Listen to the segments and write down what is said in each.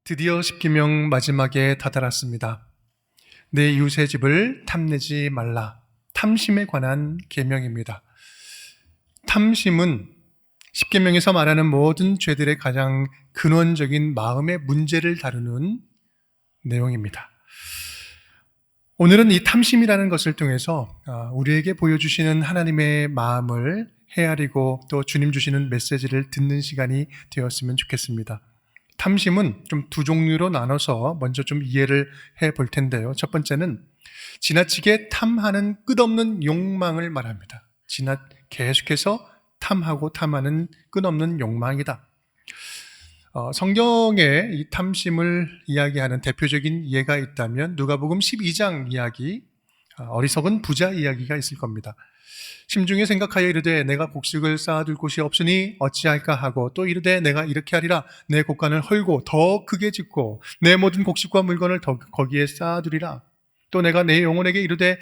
드디어 십계명 마지막에 다다랐습니다. 내 이웃의 집을 탐내지 말라. 탐심에 관한 계명입니다. 탐심은 십계명에서 말하는 모든 죄들의 가장 근원적인 마음의 문제를 다루는 내용입니다. 오늘은 이 탐심이라는 것을 통해서 우리에게 보여주시는 하나님의 마음을 헤아리고 또 주님 주시는 메시지를 듣는 시간이 되었으면 좋겠습니다. 탐심은 좀 두 종류로 나눠서 먼저 좀 이해를 해볼 텐데요. 첫 번째는 지나치게 탐하는 끝없는 욕망을 말합니다. 계속해서 탐하고 탐하는 끝없는 욕망이다. 성경에 이 탐심을 이야기하는 대표적인 예가 있다면 누가복음 12장 이야기, 어리석은 부자 이야기가 있을 겁니다. 심중에 생각하여 이르되 내가 곡식을 쌓아둘 곳이 없으니 어찌할까 하고 또 이르되 내가 이렇게 하리라 내 곡간을 헐고 더 크게 짓고 내 모든 곡식과 물건을 더 거기에 쌓아두리라. 또 내가 내 영혼에게 이르되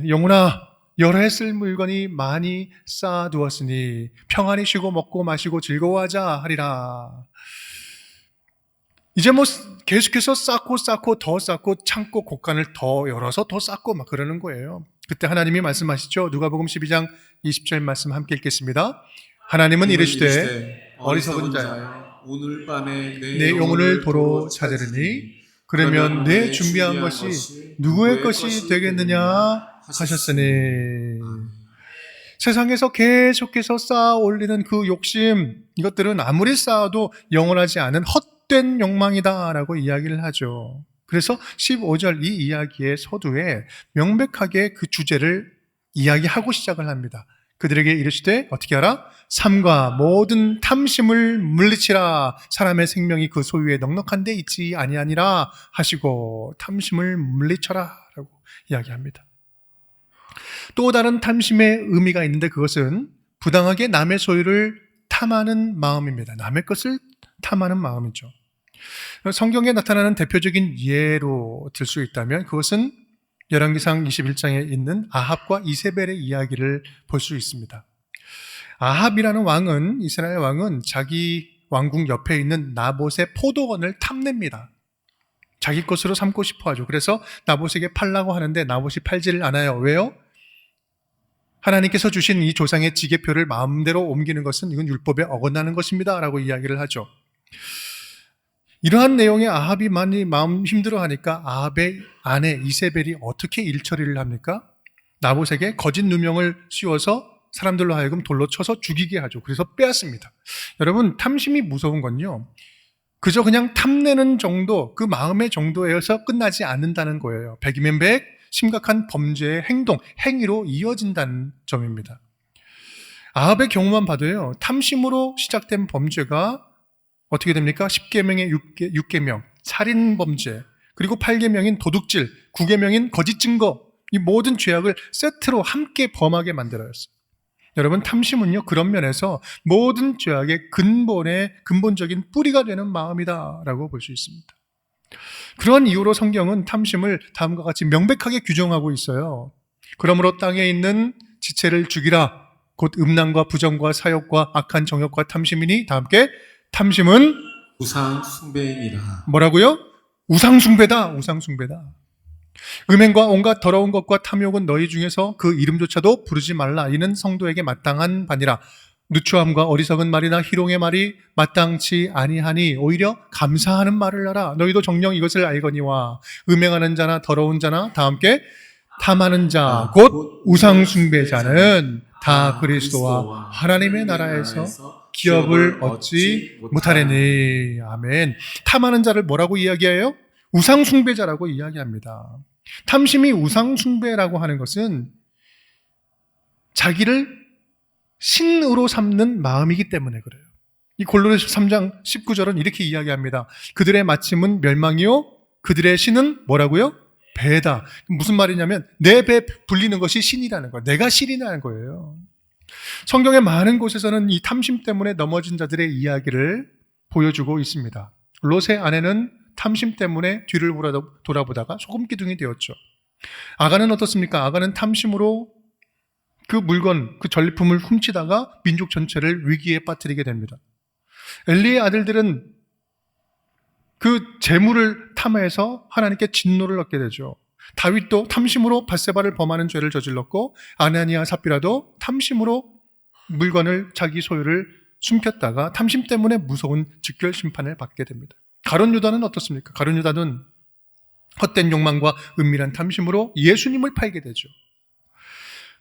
영혼아 여러 해 쓸 물건이 많이 쌓아두었으니 평안히 쉬고 먹고 마시고 즐거워하자 하리라. 이제 계속해서 쌓고 더 쌓고 창고 곡간을 더 열어서 더 쌓고 막 그러는 거예요. 그때 하나님이 말씀하시죠. 누가복음 12장 20절 말씀 함께 읽겠습니다. 하나님은 이르시되 어리석은 자야 오늘 밤에 내 영혼을 도로 찾으리니 그러면 내 준비한 것이 누구의 것이 되겠느냐 하셨으니. 세상에서 계속해서 쌓아 올리는 그 욕심, 이것들은 아무리 쌓아도 영원하지 않은 헛된 욕망이다라고 이야기를 하죠. 그래서 15절 이 이야기의 서두에 명백하게 그 주제를 이야기하고 시작을 합니다. 그들에게 이르시되 어떻게 하라? 삼가 모든 탐심을 물리치라. 사람의 생명이 그 소유에 넉넉한 데 있지 아니하니라 하시고 탐심을 물리쳐라 라고 이야기합니다. 또 다른 탐심의 의미가 있는데 그것은 부당하게 남의 소유를 탐하는 마음입니다. 남의 것을 탐하는 마음이죠. 성경에 나타나는 대표적인 예로 들 수 있다면 그것은 열왕기상 21장에 있는 아합과 이세벨의 이야기를 볼 수 있습니다. 아합이라는 왕은, 이스라엘 왕은 자기 왕궁 옆에 있는 나봇의 포도원을 탐냅니다. 자기 것으로 삼고 싶어 하죠. 그래서 나봇에게 팔라고 하는데 나봇이 팔지를 않아요. 왜요? 하나님께서 주신 이 조상의 지계표를 마음대로 옮기는 것은 이건 율법에 어긋나는 것입니다 라고 이야기를 하죠. 이러한 내용에 아합이 많이 마음 힘들어하니까 아합의 아내 이세벨이 어떻게 일처리를 합니까? 나봇에게 거짓 누명을 씌워서 사람들로 하여금 돌로 쳐서 죽이게 하죠. 그래서 빼앗습니다. 여러분, 탐심이 무서운 건요, 그저 그냥 탐내는 정도, 그 마음의 정도에서 끝나지 않는다는 거예요. 백이면 백, 심각한 범죄의 행위로 이어진다는 점입니다. 아합의 경우만 봐도요, 탐심으로 시작된 범죄가 어떻게 됩니까? 10계명의 6계명, 살인범죄, 그리고 8계명인 도둑질, 9계명인 거짓 증거, 이 모든 죄악을 세트로 함께 범하게 만들어였어요. 여러분, 탐심은요, 그런 면에서 모든 죄악의 근본적인 뿌리가 되는 마음이다라고 볼 수 있습니다. 그런 이유로 성경은 탐심을 다음과 같이 명백하게 규정하고 있어요. 그러므로 땅에 있는 지체를 죽이라. 곧 음란과 부정과 사욕과 악한 정욕과 탐심이니 다 함께 탐심은 우상 숭배이니라. 뭐라고요? 우상 숭배다. 우상 숭배다. 음행과 온갖 더러운 것과 탐욕은 너희 중에서 그 이름조차도 부르지 말라. 이는 성도에게 마땅한 바니라. 누추함과 어리석은 말이나 희롱의 말이 마땅치 아니하니 오히려 감사하는 말을 하라. 너희도 정녕 이것을 알거니와 음행하는 자나 더러운 자나 다 함께 탐하는 자 곧 우상 숭배자는 다 그리스도와 하나님의 나라에서 기업을 얻지 못하려니. 아멘. 탐하는 자를 뭐라고 이야기해요? 우상숭배자라고 이야기합니다. 탐심이 우상숭배라고 하는 것은 자기를 신으로 삼는 마음이기 때문에 그래요. 이 골로새서 3장 19절은 이렇게 이야기합니다. 그들의 마침은 멸망이요 그들의 신은 뭐라고요? 배다. 무슨 말이냐면 내 배 불리는 것이 신이라는 거예요. 내가 신이라는 거예요. 성경의 많은 곳에서는 이 탐심 때문에 넘어진 자들의 이야기를 보여주고 있습니다. 롯의 아내는 탐심 때문에 뒤를 돌아보다가 소금기둥이 되었죠. 아간은 어떻습니까? 아간은 탐심으로 그 물건, 그 전리품을 훔치다가 민족 전체를 위기에 빠뜨리게 됩니다. 엘리의 아들들은 그 재물을 탐해서 하나님께 진노를 얻게 되죠. 다윗도 탐심으로 밧세바를 범하는 죄를 저질렀고 아나니아 삽비라도 탐심으로 물건을 자기 소유를 숨겼다가 탐심 때문에 무서운 즉결 심판을 받게 됩니다. 가룟 유다는 어떻습니까? 가룟 유다는 헛된 욕망과 은밀한 탐심으로 예수님을 팔게 되죠.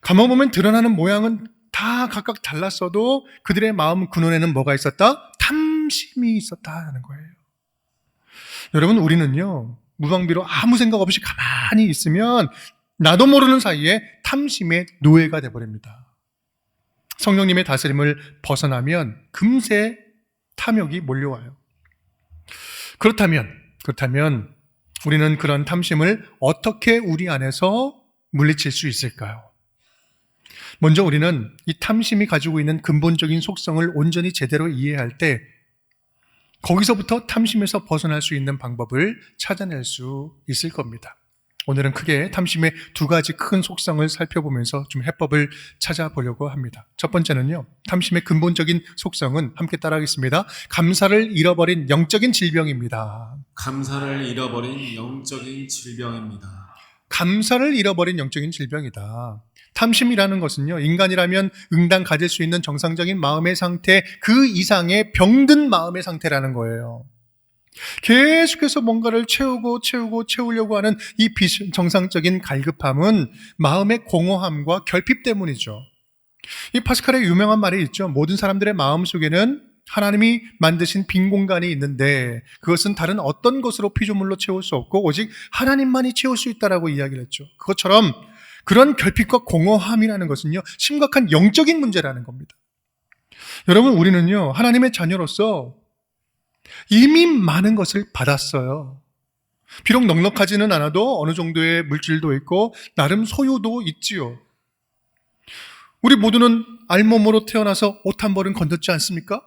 가만 보면 드러나는 모양은 다 각각 달랐어도 그들의 마음 근원에는 뭐가 있었다? 탐심이 있었다는 거예요. 여러분, 우리는요, 무방비로 아무 생각 없이 가만히 있으면 나도 모르는 사이에 탐심의 노예가 되어버립니다. 성령님의 다스림을 벗어나면 금세 탐욕이 몰려와요. 그렇다면 우리는 그런 탐심을 어떻게 우리 안에서 물리칠 수 있을까요? 먼저 우리는 이 탐심이 가지고 있는 근본적인 속성을 온전히 제대로 이해할 때 거기서부터 탐심에서 벗어날 수 있는 방법을 찾아낼 수 있을 겁니다. 오늘은 크게 탐심의 두 가지 큰 속성을 살펴보면서 좀 해법을 찾아보려고 합니다. 첫 번째는요, 탐심의 근본적인 속성은 함께 따라하겠습니다. 감사를 잃어버린 영적인 질병입니다. 감사를 잃어버린 영적인 질병입니다. 감사를 잃어버린 영적인 질병이다. 탐심이라는 것은요, 인간이라면 응당 가질 수 있는 정상적인 마음의 상태, 그 이상의 병든 마음의 상태라는 거예요. 계속해서 뭔가를 채우려고 하는 이 비정상적인 갈급함은 마음의 공허함과 결핍 때문이죠. 이 파스칼의 유명한 말이 있죠. 모든 사람들의 마음 속에는 하나님이 만드신 빈 공간이 있는데 그것은 다른 어떤 것으로 피조물로 채울 수 없고 오직 하나님만이 채울 수 있다라고 이야기를 했죠. 그것처럼 그런 결핍과 공허함이라는 것은요, 심각한 영적인 문제라는 겁니다. 여러분, 우리는요, 하나님의 자녀로서 이미 많은 것을 받았어요. 비록 넉넉하지는 않아도 어느 정도의 물질도 있고 나름 소유도 있지요. 우리 모두는 알몸으로 태어나서 옷 한 벌은 건졌지 않습니까?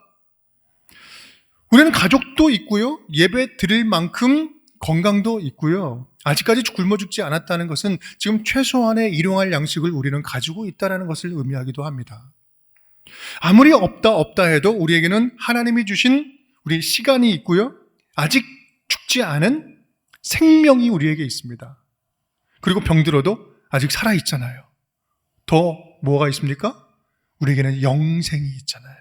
우리는 가족도 있고요, 예배 드릴 만큼 건강도 있고요. 아직까지 굶어 죽지 않았다는 것은 지금 최소한의 일용할 양식을 우리는 가지고 있다는 것을 의미하기도 합니다. 아무리 없다 해도 우리에게는 하나님이 주신 우리 시간이 있고요, 아직 죽지 않은 생명이 우리에게 있습니다. 그리고 병들어도 아직 살아있잖아요. 더 뭐가 있습니까? 우리에게는 영생이 있잖아요.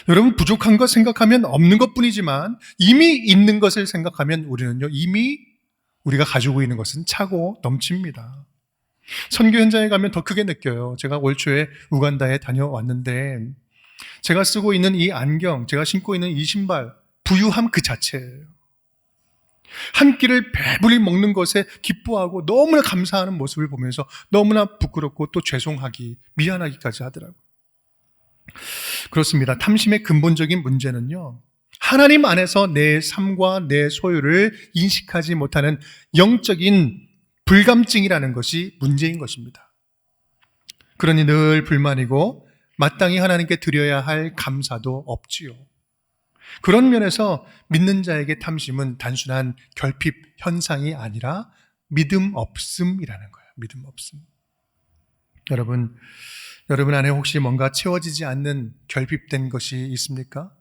여러분, 부족한 것 생각하면 없는 것뿐이지만 이미 있는 것을 생각하면 우리는요, 이미 우리가 가지고 있는 것은 차고 넘칩니다. 선교 현장에 가면 더 크게 느껴요. 제가 올 초에 우간다에 다녀왔는데 제가 쓰고 있는 이 안경, 제가 신고 있는 이 신발, 부유함 그 자체예요. 한 끼를 배불리 먹는 것에 기뻐하고 너무나 감사하는 모습을 보면서 너무나 부끄럽고 또 죄송하기, 미안하기까지 하더라고요. 그렇습니다. 탐심의 근본적인 문제는요, 하나님 안에서 내 삶과 내 소유를 인식하지 못하는 영적인 불감증이라는 것이 문제인 것입니다. 그러니 늘 불만이고 마땅히 하나님께 드려야 할 감사도 없지요. 그런 면에서 믿는 자에게 탐심은 단순한 결핍 현상이 아니라 믿음 없음이라는 거예요. 믿음 없음. 여러분 안에 혹시 뭔가 채워지지 않는 결핍된 것이 있습니까?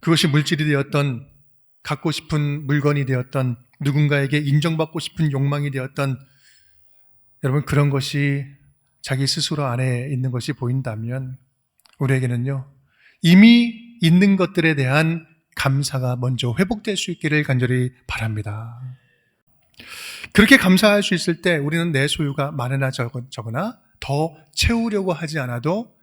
그것이 물질이 되었던, 갖고 싶은 물건이 되었던, 누군가에게 인정받고 싶은 욕망이 되었던, 여러분, 그런 것이 자기 스스로 안에 있는 것이 보인다면 우리에게는요, 이미 있는 것들에 대한 감사가 먼저 회복될 수 있기를 간절히 바랍니다. 그렇게 감사할 수 있을 때 우리는 내 소유가 많으나 적으나 더 채우려고 하지 않아도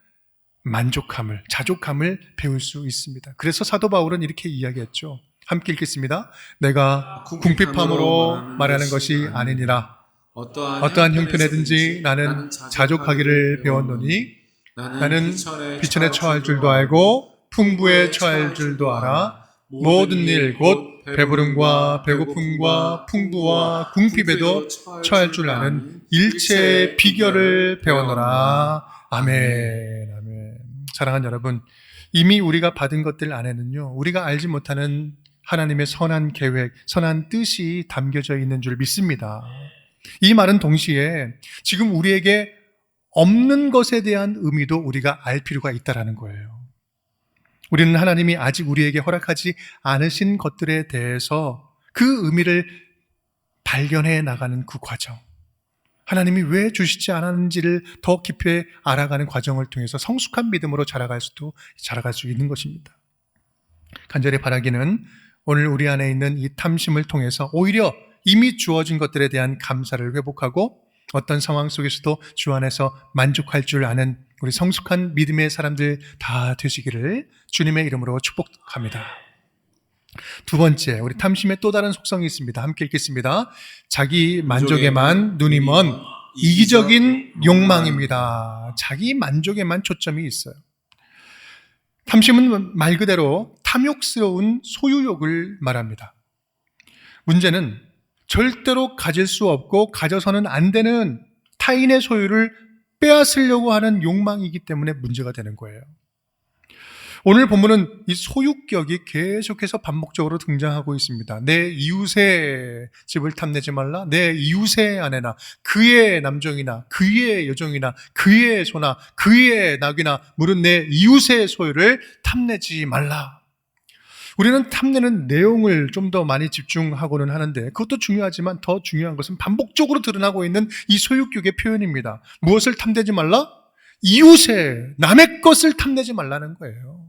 만족함을, 자족함을 배울 수 있습니다. 그래서 사도 바울은 이렇게 이야기했죠. 함께 읽겠습니다. 내가 궁핍함으로 말하는 것이 아니니라. 어떠한 형편에든지 나는 자족하기를 배웠노니 나는 비천에 처할 줄도 알고 풍부에 처할 줄도 알아. 모든 일 곧 배부름과 배고픔과 풍부와 궁핍에도 처할 줄 아는 일체의 비결을 배워노라. 아멘. 아멘. 사랑하는 여러분, 이미 우리가 받은 것들 안에는요, 우리가 알지 못하는 하나님의 선한 계획, 선한 뜻이 담겨져 있는 줄 믿습니다. 이 말은 동시에 지금 우리에게 없는 것에 대한 의미도 우리가 알 필요가 있다는 거예요. 우리는 하나님이 아직 우리에게 허락하지 않으신 것들에 대해서 그 의미를 발견해 나가는 그 과정, 하나님이 왜 주시지 않았는지를 더 깊이 알아가는 과정을 통해서 성숙한 믿음으로 자라갈 수 있는 것입니다. 간절히 바라기는 오늘 우리 안에 있는 이 탐심을 통해서 오히려 이미 주어진 것들에 대한 감사를 회복하고 어떤 상황 속에서도 주 안에서 만족할 줄 아는 우리 성숙한 믿음의 사람들 다 되시기를 주님의 이름으로 축복합니다. 두 번째, 우리 탐심의 또 다른 속성이 있습니다. 함께 읽겠습니다. 자기 만족에만 눈이 먼 이기적인 욕망입니다. 자기 만족에만 초점이 있어요. 탐심은 말 그대로 탐욕스러운 소유욕을 말합니다. 문제는 절대로 가질 수 없고 가져서는 안 되는 타인의 소유를 빼앗으려고 하는 욕망이기 때문에 문제가 되는 거예요. 오늘 본문은 이 소유격이 계속해서 반복적으로 등장하고 있습니다. 내 이웃의 집을 탐내지 말라. 내 이웃의 아내나 그의 남종이나 그의 여종이나 그의 소나 그의 낙이나 물은 내 이웃의 소유를 탐내지 말라. 우리는 탐내는 내용을 좀 더 많이 집중하고는 하는데 그것도 중요하지만 더 중요한 것은 반복적으로 드러나고 있는 이 소유격의 표현입니다. 무엇을 탐내지 말라? 이웃의, 남의 것을 탐내지 말라는 거예요.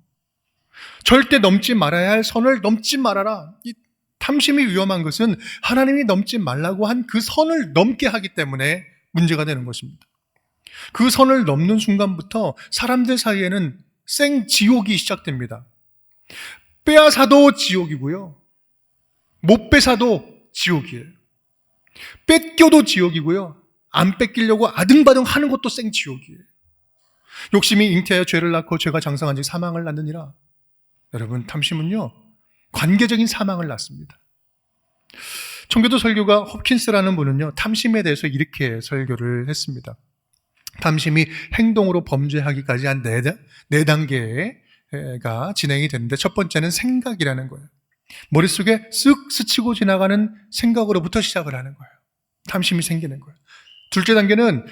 절대 넘지 말아야 할 선을 넘지 말아라. 이 탐심이 위험한 것은 하나님이 넘지 말라고 한 그 선을 넘게 하기 때문에 문제가 되는 것입니다. 그 선을 넘는 순간부터 사람들 사이에는 생지옥이 시작됩니다. 빼앗아도 지옥이고요. 못 뺏어도 지옥이에요. 뺏겨도 지옥이고요. 안 뺏기려고 아등바등 하는 것도 생지옥이에요. 욕심이 잉태하여 죄를 낳고 죄가 장성한 지 사망을 낳느니라. 여러분, 탐심은요, 관계적인 사망을 낳습니다. 청교도 설교가 홉킨스라는 분은요, 탐심에 대해서 이렇게 설교를 했습니다. 탐심이 행동으로 범죄하기까지 한 네 단계가 진행이 되는데 첫 번째는 생각이라는 거예요. 머릿속에 쓱 스치고 지나가는 생각으로부터 시작을 하는 거예요. 탐심이 생기는 거예요. 둘째 단계는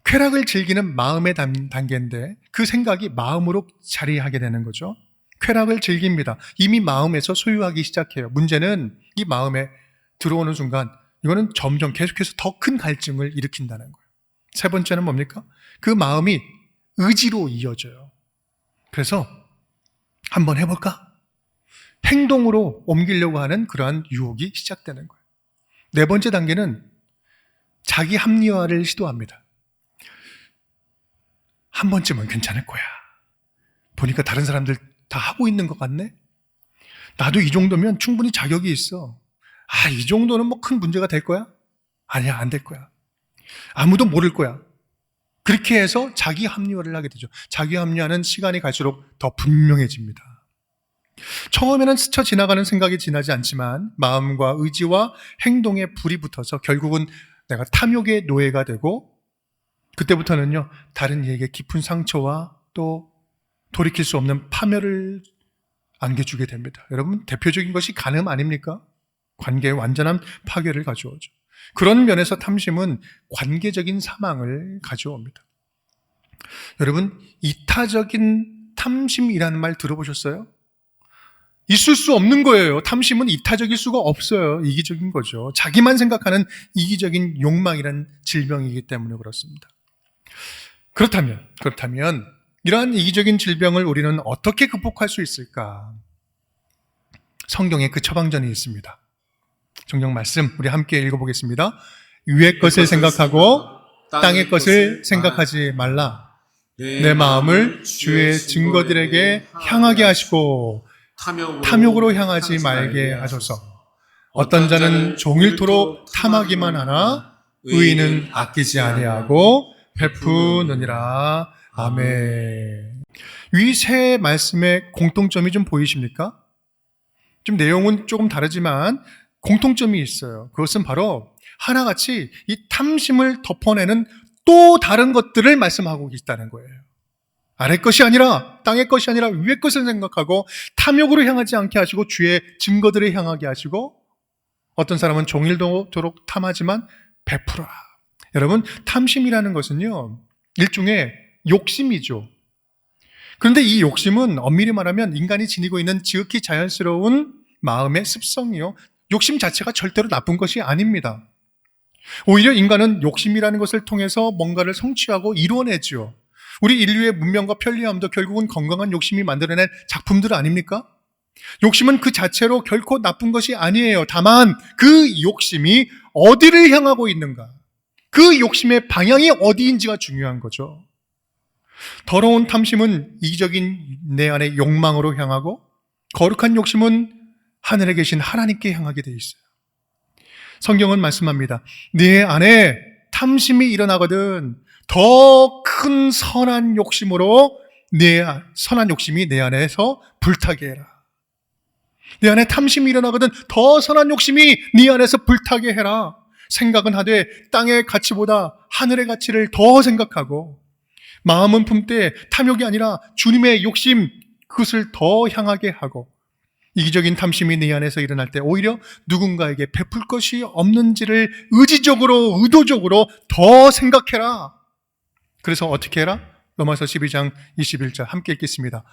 쾌락을 즐기는 마음의 단계인데 그 생각이 마음으로 자리하게 되는 거죠. 쾌락을 즐깁니다. 이미 마음에서 소유하기 시작해요. 문제는 이 마음에 들어오는 순간 이거는 점점 계속해서 더 큰 갈증을 일으킨다는 거예요. 세 번째는 뭡니까? 그 마음이 의지로 이어져요. 그래서 한번 해볼까? 행동으로 옮기려고 하는 그러한 유혹이 시작되는 거예요. 네 번째 단계는 자기 합리화를 시도합니다. 한 번쯤은 괜찮을 거야. 보니까 다른 사람들 다 하고 있는 것 같네? 나도 이 정도면 충분히 자격이 있어. 이 정도는 뭐 큰 문제가 될 거야? 아니야, 안 될 거야. 아무도 모를 거야. 그렇게 해서 자기 합리화를 하게 되죠. 자기 합리화는 시간이 갈수록 더 분명해집니다. 처음에는 스쳐 지나가는 생각이 지나지 않지만 마음과 의지와 행동에 불이 붙어서 결국은 내가 탐욕의 노예가 되고 그때부터는요, 다른 이에게 깊은 상처와 또 돌이킬 수 없는 파멸을 안겨주게 됩니다. 여러분, 대표적인 것이 간음 아닙니까? 관계의 완전한 파괴를 가져오죠. 그런 면에서 탐심은 관계적인 사망을 가져옵니다. 여러분, 이타적인 탐심이라는 말 들어보셨어요? 있을 수 없는 거예요. 탐심은 이타적일 수가 없어요. 이기적인 거죠. 자기만 생각하는 이기적인 욕망이란 질병이기 때문에 그렇습니다. 그렇다면 이러한 이기적인 질병을 우리는 어떻게 극복할 수 있을까? 성경에 그 처방전이 있습니다. 성경 말씀 우리 함께 읽어보겠습니다. 위의 것을 생각하고 땅의 것을 생각하지 말라. 내 마음을 주의 증거들에게 향하게 하시고 탐욕으로 향하지 말게 하소서. 어떤 자는 종일토록 탐하기만 하나 의인은 아끼지 아니하고 베푸느니라. 아멘. 이 세 말씀의 공통점이 좀 보이십니까? 좀 내용은 조금 다르지만 공통점이 있어요. 그것은 바로 하나같이 이 탐심을 덮어내는 또 다른 것들을 말씀하고 있다는 거예요. 아래 것이 아니라, 땅의 것이 아니라 위의 것을 생각하고 탐욕으로 향하지 않게 하시고 주의 증거들을 향하게 하시고 어떤 사람은 종일토록 탐하지만 베풀어라. 여러분, 탐심이라는 것은요, 일종의 욕심이죠. 그런데 이 욕심은 엄밀히 말하면 인간이 지니고 있는 지극히 자연스러운 마음의 습성이요. 욕심 자체가 절대로 나쁜 것이 아닙니다. 오히려 인간은 욕심이라는 것을 통해서 뭔가를 성취하고 이루어내죠. 우리 인류의 문명과 편리함도 결국은 건강한 욕심이 만들어낸 작품들 아닙니까? 욕심은 그 자체로 결코 나쁜 것이 아니에요. 다만 그 욕심이 어디를 향하고 있는가, 그 욕심의 방향이 어디인지가 중요한 거죠. 더러운 탐심은 이기적인 내 안의 욕망으로 향하고, 거룩한 욕심은 하늘에 계신 하나님께 향하게 돼 있어요. 성경은 말씀합니다. 네 안에 탐심이 일어나거든 더 큰 선한 욕심으로 선한 욕심이 내 안에서 불타게 해라. 내 안에 탐심이 일어나거든 더 선한 욕심이 네 안에서 불타게 해라. 생각은 하되 땅의 가치보다 하늘의 가치를 더 생각하고, 마음은 품되 탐욕이 아니라 주님의 욕심, 그것을 더 향하게 하고, 이기적인 탐심이 네 안에서 일어날 때 오히려 누군가에게 베풀 것이 없는지를 의지적으로, 의도적으로 더 생각해라. 그래서 어떻게 해라? 로마서 12장 21절 함께 읽겠습니다.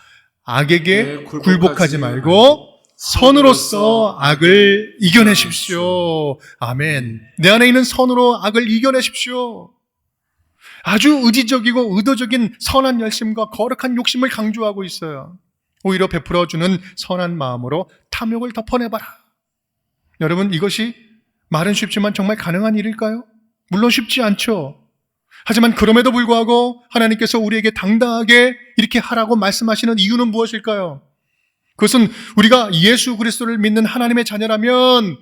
악에게 굴복하지 말고 선으로서 악을 이겨내십시오. 아멘. 내 안에 있는 선으로 악을 이겨내십시오. 아주 의지적이고 의도적인 선한 열심과 거룩한 욕심을 강조하고 있어요. 오히려 베풀어주는 선한 마음으로 탐욕을 덮어내봐라. 여러분, 이것이 말은 쉽지만 정말 가능한 일일까요? 물론 쉽지 않죠. 하지만 그럼에도 불구하고 하나님께서 우리에게 당당하게 이렇게 하라고 말씀하시는 이유는 무엇일까요? 그것은 우리가 예수 그리스도를 믿는 하나님의 자녀라면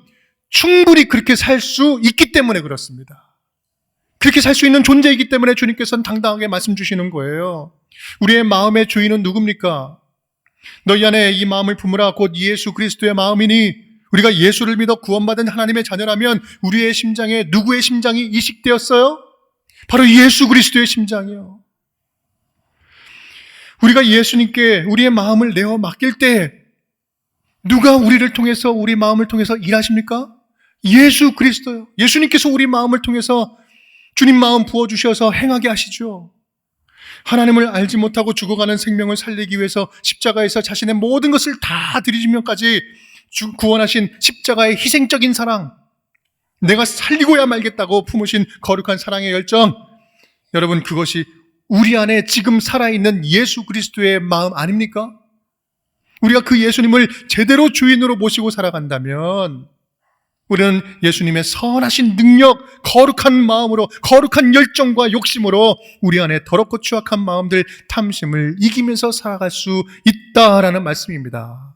충분히 그렇게 살 수 있기 때문에 그렇습니다. 그렇게 살 수 있는 존재이기 때문에 주님께서는 당당하게 말씀 주시는 거예요. 우리의 마음의 주인은 누굽니까? 너희 안에 이 마음을 품으라 곧 예수 그리스도의 마음이니, 우리가 예수를 믿어 구원받은 하나님의 자녀라면 우리의 심장에 누구의 심장이 이식되었어요? 바로 예수 그리스도의 심장이요. 우리가 예수님께 우리의 마음을 내어 맡길 때 누가 우리를 통해서, 우리 마음을 통해서 일하십니까? 예수 그리스도요. 예수님께서 우리 마음을 통해서 주님 마음 부어주셔서 행하게 하시죠. 하나님을 알지 못하고 죽어가는 생명을 살리기 위해서 십자가에서 자신의 모든 것을 다 드리시면까지 구원하신 십자가의 희생적인 사랑, 내가 살리고야 말겠다고 품으신 거룩한 사랑의 열정, 여러분, 그것이 우리 안에 지금 살아있는 예수 그리스도의 마음 아닙니까? 우리가 그 예수님을 제대로 주인으로 모시고 살아간다면 우리는 예수님의 선하신 능력, 거룩한 마음으로, 거룩한 열정과 욕심으로 우리 안에 더럽고 추악한 마음들, 탐심을 이기면서 살아갈 수 있다라는 말씀입니다.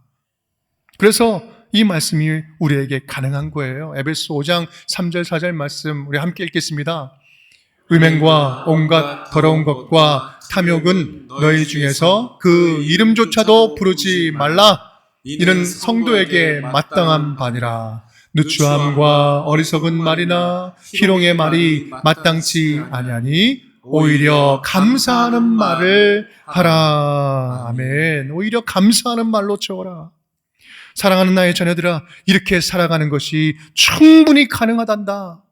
그래서 이 말씀이 우리에게 가능한 거예요. 에베소 5장 3절 4절 말씀 우리 함께 읽겠습니다. 음행과 온갖 더러운 것과 탐욕은 너희 중에서 그 이름조차도 부르지 말라. 이는 성도에게 마땅한 바니라. 누추함과 어리석은 말이나 희롱의 말이 마땅치 아니하니 오히려 감사하는 말을 하라. 아멘. 오히려 감사하는 말로 채워라. 사랑하는 나의 자녀들아, 이렇게 살아가는 것이 충분히 가능하단다.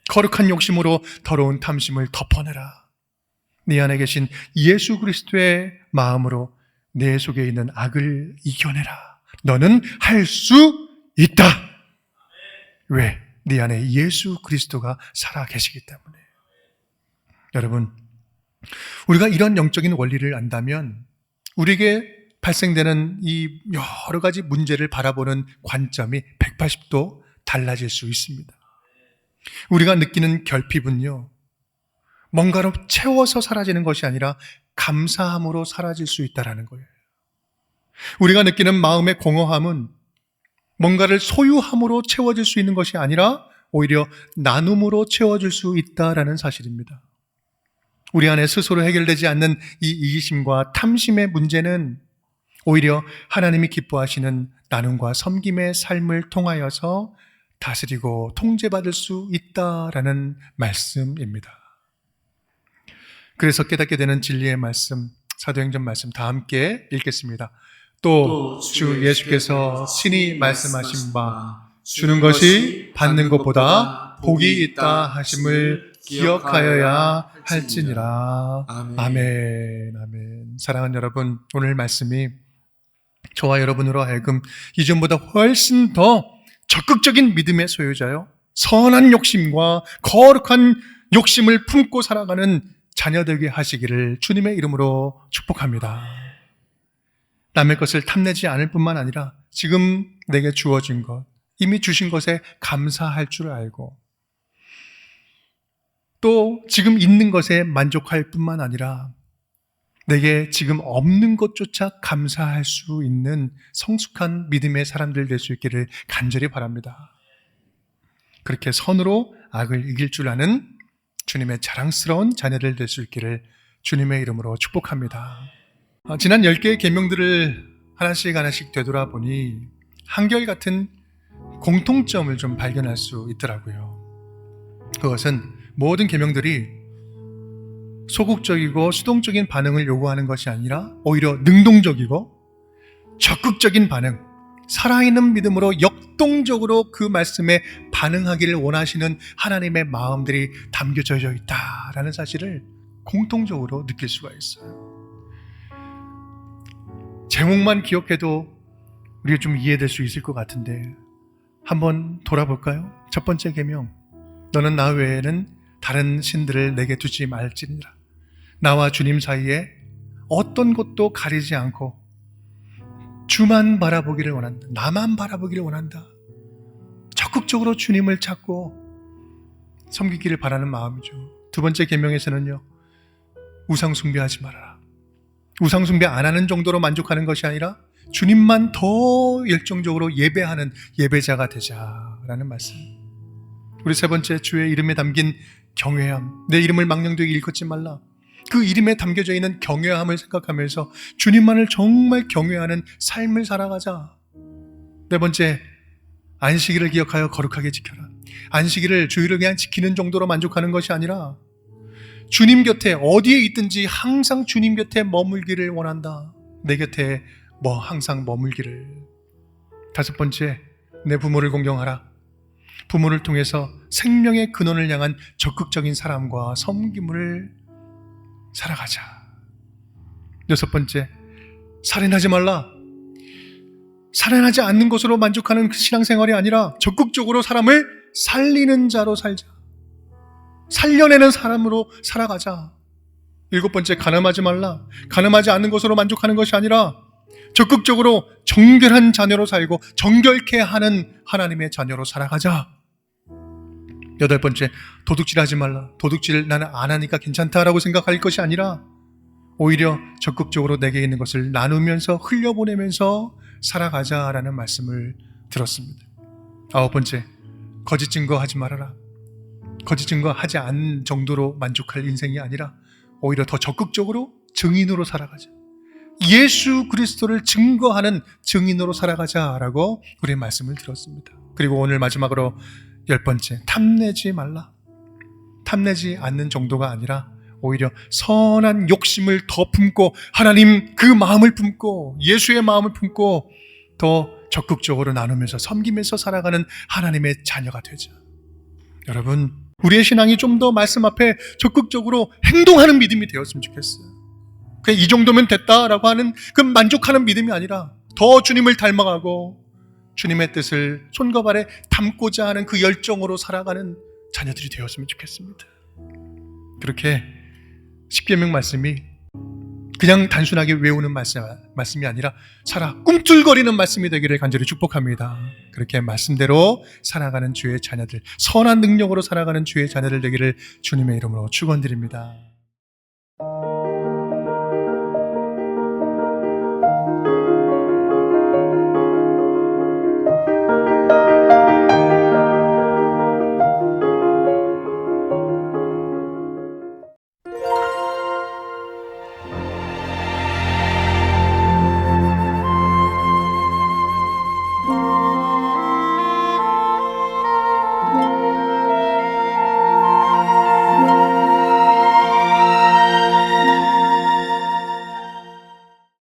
거룩한 욕심으로 더러운 탐심을 덮어내라. 네 안에 계신 예수 그리스도의 마음으로 내 속에 있는 악을 이겨내라. 너는 할 수 있다. 왜? 네 안에 예수 그리스도가 살아 계시기 때문에. 여러분, 우리가 이런 영적인 원리를 안다면 우리에게 발생되는 이 여러 가지 문제를 바라보는 관점이 180도 달라질 수 있습니다. 우리가 느끼는 결핍은요, 뭔가로 채워서 사라지는 것이 아니라 감사함으로 사라질 수 있다는 거예요. 우리가 느끼는 마음의 공허함은 뭔가를 소유함으로 채워질 수 있는 것이 아니라 오히려 나눔으로 채워질 수 있다는 사실입니다. 우리 안에 스스로 해결되지 않는 이 이기심과 탐심의 문제는 오히려 하나님이 기뻐하시는 나눔과 섬김의 삶을 통하여서 다스리고 통제받을 수 있다라는 말씀입니다. 그래서 깨닫게 되는 진리의 말씀, 사도행전 말씀 다 함께 읽겠습니다. 또 주 예수께서 친히 말씀하신 바 주는 것이 받는 것보다 복이 있다 하심을 기억하여야 할지니라. 아멘. 아멘. 아멘. 사랑하는 여러분, 오늘 말씀이 저와 여러분으로 하여금 이전보다 훨씬 더 적극적인 믿음의 소유자요, 선한 욕심과 거룩한 욕심을 품고 살아가는 자녀 되게 하시기를 주님의 이름으로 축복합니다. 남의 것을 탐내지 않을 뿐만 아니라 지금 내게 주어진 것, 이미 주신 것에 감사할 줄 알고, 또 지금 있는 것에 만족할 뿐만 아니라 내게 지금 없는 것조차 감사할 수 있는 성숙한 믿음의 사람들 될 수 있기를 간절히 바랍니다. 그렇게 선으로 악을 이길 줄 아는 주님의 자랑스러운 자녀들 될 수 있기를 주님의 이름으로 축복합니다. 지난 10개의 계명들을 하나씩 되돌아보니 한결같은 공통점을 좀 발견할 수 있더라고요. 그것은 모든 계명들이 소극적이고 수동적인 반응을 요구하는 것이 아니라 오히려 능동적이고 적극적인 반응, 살아있는 믿음으로 역동적으로 그 말씀에 반응하기를 원하시는 하나님의 마음들이 담겨져 있다라는 사실을 공통적으로 느낄 수가 있어요. 제목만 기억해도 우리가 좀 이해될 수 있을 것 같은데 한번 돌아볼까요? 첫 번째 계명, 너는 나 외에는 다른 신들을 내게 두지 말지니라. 나와 주님 사이에 어떤 것도 가리지 않고 주만 바라보기를 원한다. 나만 바라보기를 원한다. 적극적으로 주님을 찾고 섬기기를 바라는 마음이죠. 두 번째 계명에서는요, 우상 숭배하지 말아라. 우상 숭배 안 하는 정도로 만족하는 것이 아니라 주님만 더 열정적으로 예배하는 예배자가 되자라는 말씀. 우리 세 번째, 주의 이름에 담긴 경외함. 내 이름을 망령되게 일컫지 말라. 그 이름에 담겨져 있는 경외함을 생각하면서 주님만을 정말 경외하는 삶을 살아가자. 네 번째, 안식일을 기억하여 거룩하게 지켜라. 안식일을 주일을 그냥 지키는 정도로 만족하는 것이 아니라 주님 곁에 어디에 있든지 항상 주님 곁에 머물기를 원한다. 내 곁에 항상 머물기를. 다섯 번째, 내 부모를 공경하라. 부모를 통해서 생명의 근원을 향한 적극적인 사랑과 섬김을 살아가자. 여섯 번째, 살인하지 말라. 살인하지 않는 것으로 만족하는 그 신앙생활이 아니라 적극적으로 사람을 살리는 자로 살자. 살려내는 사람으로 살아가자. 일곱 번째, 간음하지 말라. 간음하지 않는 것으로 만족하는 것이 아니라 적극적으로 정결한 자녀로 살고 정결케 하는 하나님의 자녀로 살아가자. 여덟 번째, 도둑질하지 말라. 도둑질 나는 안 하니까 괜찮다라고 생각할 것이 아니라 오히려 적극적으로 내게 있는 것을 나누면서 흘려보내면서 살아가자라는 말씀을 들었습니다. 아홉 번째, 거짓 증거하지 말아라. 거짓 증거하지 않는 정도로 만족할 인생이 아니라 오히려 더 적극적으로 증인으로 살아가자. 예수 그리스도를 증거하는 증인으로 살아가자라고 우리 말씀을 들었습니다. 그리고 오늘 마지막으로 열 번째, 탐내지 말라. 탐내지 않는 정도가 아니라 오히려 선한 욕심을 더 품고 하나님 그 마음을 품고 예수의 마음을 품고 더 적극적으로 나누면서 섬기면서 살아가는 하나님의 자녀가 되자. 여러분, 우리의 신앙이 좀 더 말씀 앞에 적극적으로 행동하는 믿음이 되었으면 좋겠어요. 그냥 이 정도면 됐다라고 하는 그 만족하는 믿음이 아니라 더 주님을 닮아가고 주님의 뜻을 손과 발에 담고자 하는 그 열정으로 살아가는 자녀들이 되었으면 좋겠습니다. 그렇게 십계명 말씀이 그냥 단순하게 외우는 말씀이 아니라 꿈틀거리는 말씀이 되기를 간절히 축복합니다. 그렇게 말씀대로 살아가는 주의 자녀들, 선한 능력으로 살아가는 주의 자녀들 되기를 주님의 이름으로 축원드립니다.